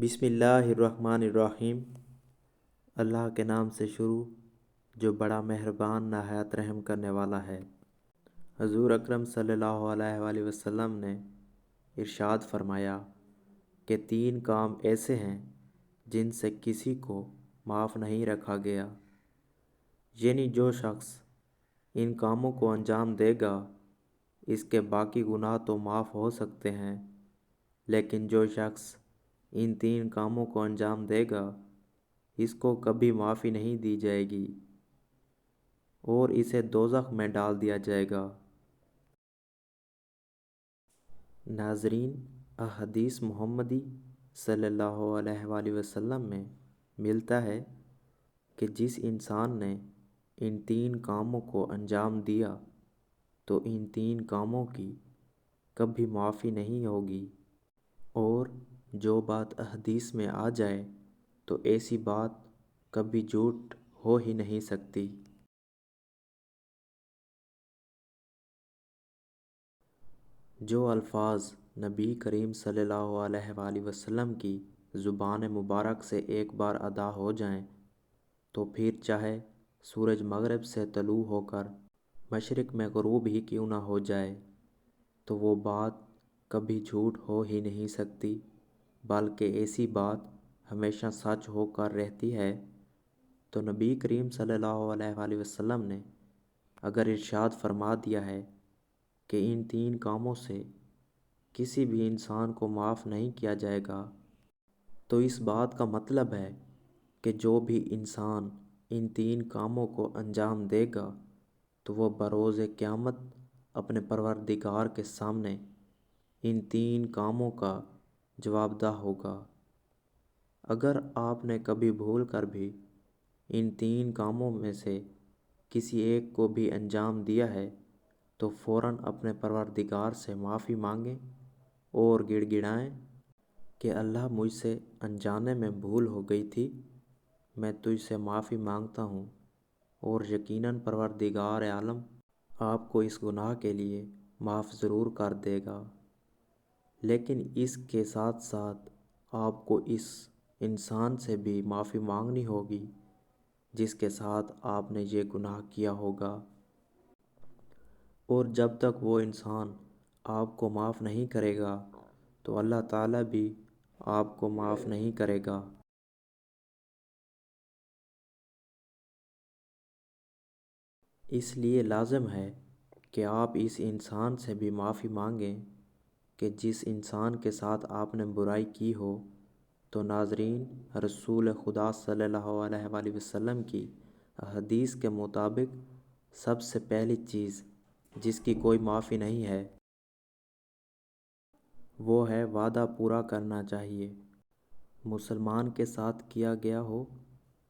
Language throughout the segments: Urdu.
بسم اللہ الرحمن الرحیم۔ اللہ کے نام سے شروع جو بڑا مہربان نہایت رحم کرنے والا ہے۔ حضور اکرم صلی اللہ علیہ وآلہ وسلم نے ارشاد فرمایا کہ 3 کام ایسے ہیں جن سے کسی کو معاف نہیں رکھا گیا، یعنی جو شخص ان کاموں کو انجام دے گا اس کے باقی گناہ تو معاف ہو سکتے ہیں، لیکن جو شخص ان 3 کاموں کو انجام دے گا اس کو کبھی معافی نہیں دی جائے گی اور اسے دوزخ میں ڈال دیا جائے گا۔ ناظرین، احادیث محمدی صلی اللہ علیہ وآلہ وسلم میں ملتا ہے کہ جس انسان نے ان 3 کاموں کو انجام دیا تو ان 3 کاموں کی کبھی معافی نہیں ہوگی، اور جو بات احادیث میں آ جائے تو ایسی بات کبھی جھوٹ ہو ہی نہیں سکتی۔ جو الفاظ نبی کریم صلی اللہ علیہ وآلہ وسلم کی زبان مبارک سے ایک بار ادا ہو جائیں تو پھر چاہے سورج مغرب سے طلوع ہو کر مشرق میں غروب ہی کیوں نہ ہو جائے تو وہ بات کبھی جھوٹ ہو ہی نہیں سکتی، بلکہ ایسی بات ہمیشہ سچ ہو کر رہتی ہے۔ تو نبی کریم صلی اللہ علیہ وآلہ وسلم نے اگر ارشاد فرما دیا ہے کہ ان 3 کاموں سے کسی بھی انسان کو معاف نہیں کیا جائے گا تو اس بات کا مطلب ہے کہ جو بھی انسان ان 3 کاموں کو انجام دے گا تو وہ بروز قیامت اپنے پروردگار کے سامنے ان 3 کاموں کا جواب دہ ہوگا۔ اگر آپ نے کبھی بھول کر بھی ان 3 کاموں میں سے کسی ایک کو بھی انجام دیا ہے تو فوراً اپنے پروردگار سے معافی مانگیں اور گڑ گڑائیں کہ اللہ مجھ سے انجانے میں بھول ہو گئی تھی، میں تجھ سے معافی مانگتا ہوں، اور یقیناً پروردگار عالم آپ کو اس گناہ کے لیے معاف ضرور کر دے گا۔ لیکن اس کے ساتھ ساتھ آپ کو اس انسان سے بھی معافی مانگنی ہوگی جس کے ساتھ آپ نے یہ گناہ کیا ہوگا، اور جب تک وہ انسان آپ کو معاف نہیں کرے گا تو اللہ تعالیٰ بھی آپ کو معاف نہیں کرے گا۔ اس لیے لازم ہے کہ آپ اس انسان سے بھی معافی مانگیں کہ جس انسان کے ساتھ آپ نے برائی کی ہو۔ تو ناظرین، رسول خدا صلی اللہ علیہ وآلہ وسلم کی احادیث کے مطابق سب سے پہلی چیز جس کی کوئی معافی نہیں ہے وہ ہے وعدہ پورا کرنا چاہیے، مسلمان کے ساتھ کیا گیا ہو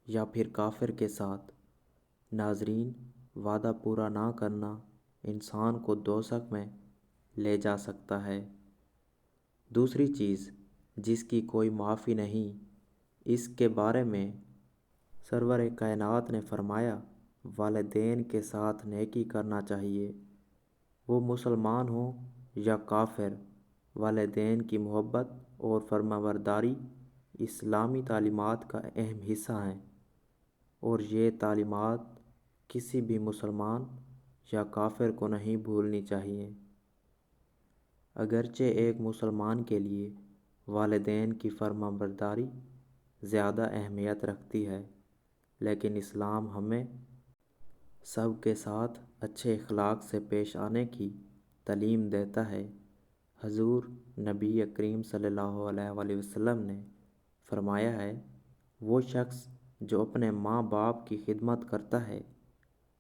یا پھر کافر کے ساتھ۔ ناظرین، وعدہ پورا نہ کرنا انسان کو دوزخ میں لے جا سکتا ہے۔ دوسری چیز جس کی کوئی معافی نہیں، اس کے بارے میں سرور کائنات نے فرمایا والدین کے ساتھ نیکی کرنا چاہیے، وہ مسلمان ہوں یا کافر۔ والدین کی محبت اور فرمانبرداری اسلامی تعلیمات کا اہم حصہ ہیں، اور یہ تعلیمات کسی بھی مسلمان یا کافر کو نہیں بھولنی چاہیے۔ اگرچہ ایک مسلمان کے لیے والدین کی فرمانبرداری زیادہ اہمیت رکھتی ہے، لیکن اسلام ہمیں سب کے ساتھ اچھے اخلاق سے پیش آنے کی تعلیم دیتا ہے۔ حضور نبی کریم صلی اللہ علیہ وآلہ وسلم نے فرمایا ہے وہ شخص جو اپنے ماں باپ کی خدمت کرتا ہے،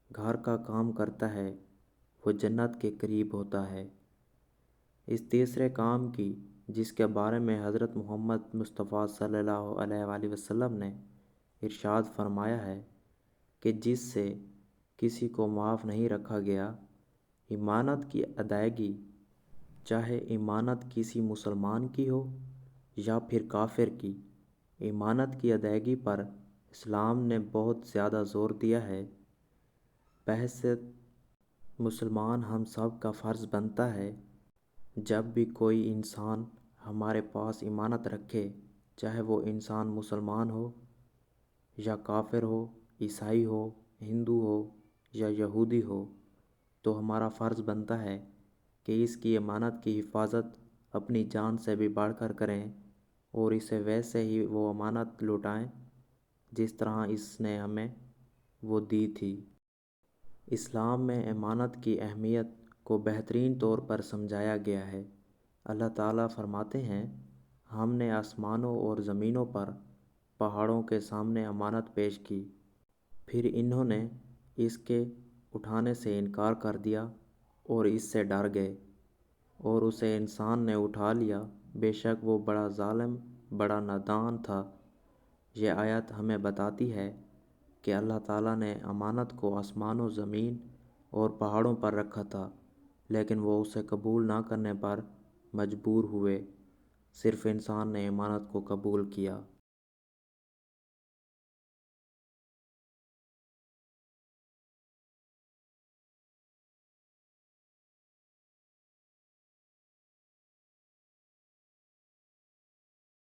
گھر کا کام کرتا ہے، وہ جنت کے قریب ہوتا ہے۔ اس تیسرے کام کی جس کے بارے میں حضرت محمد مصطفیٰ صلی اللہ علیہ وآلہ وسلم نے ارشاد فرمایا ہے کہ جس سے کسی کو معاف نہیں رکھا گیا، امانت کی ادائیگی، چاہے امانت کسی مسلمان کی ہو یا پھر کافر کی۔ امانت کی ادائیگی پر اسلام نے بہت زیادہ زور دیا ہے۔ بحیثیت مسلمان ہم سب کا فرض بنتا ہے جب بھی کوئی انسان ہمارے پاس امانت رکھے چاہے وہ انسان مسلمان ہو یا کافر ہو، عیسائی ہو، ہندو ہو یا یہودی ہو، تو ہمارا فرض بنتا ہے کہ اس کی امانت کی حفاظت اپنی جان سے بھی بڑھ کر کریں اور اسے ویسے ہی وہ امانت لوٹائیں جس طرح اس نے ہمیں وہ دی تھی۔ اسلام میں امانت کی اہمیت کو بہترین طور پر سمجھایا گیا ہے۔ اللہ تعالیٰ فرماتے ہیں، ہم نے آسمانوں اور زمینوں پر پہاڑوں کے سامنے امانت پیش کی، پھر انہوں نے اس کے اٹھانے سے انکار کر دیا اور اس سے ڈر گئے، اور اسے انسان نے اٹھا لیا، بے شک وہ بڑا ظالم، بڑا نادان تھا۔ یہ آیت ہمیں بتاتی ہے کہ اللہ تعالیٰ نے امانت کو آسمانوں، زمین اور پہاڑوں پر رکھا تھا، لیکن وہ اسے قبول نہ کرنے پر مجبور ہوئے، صرف انسان نے امانت کو قبول کیا۔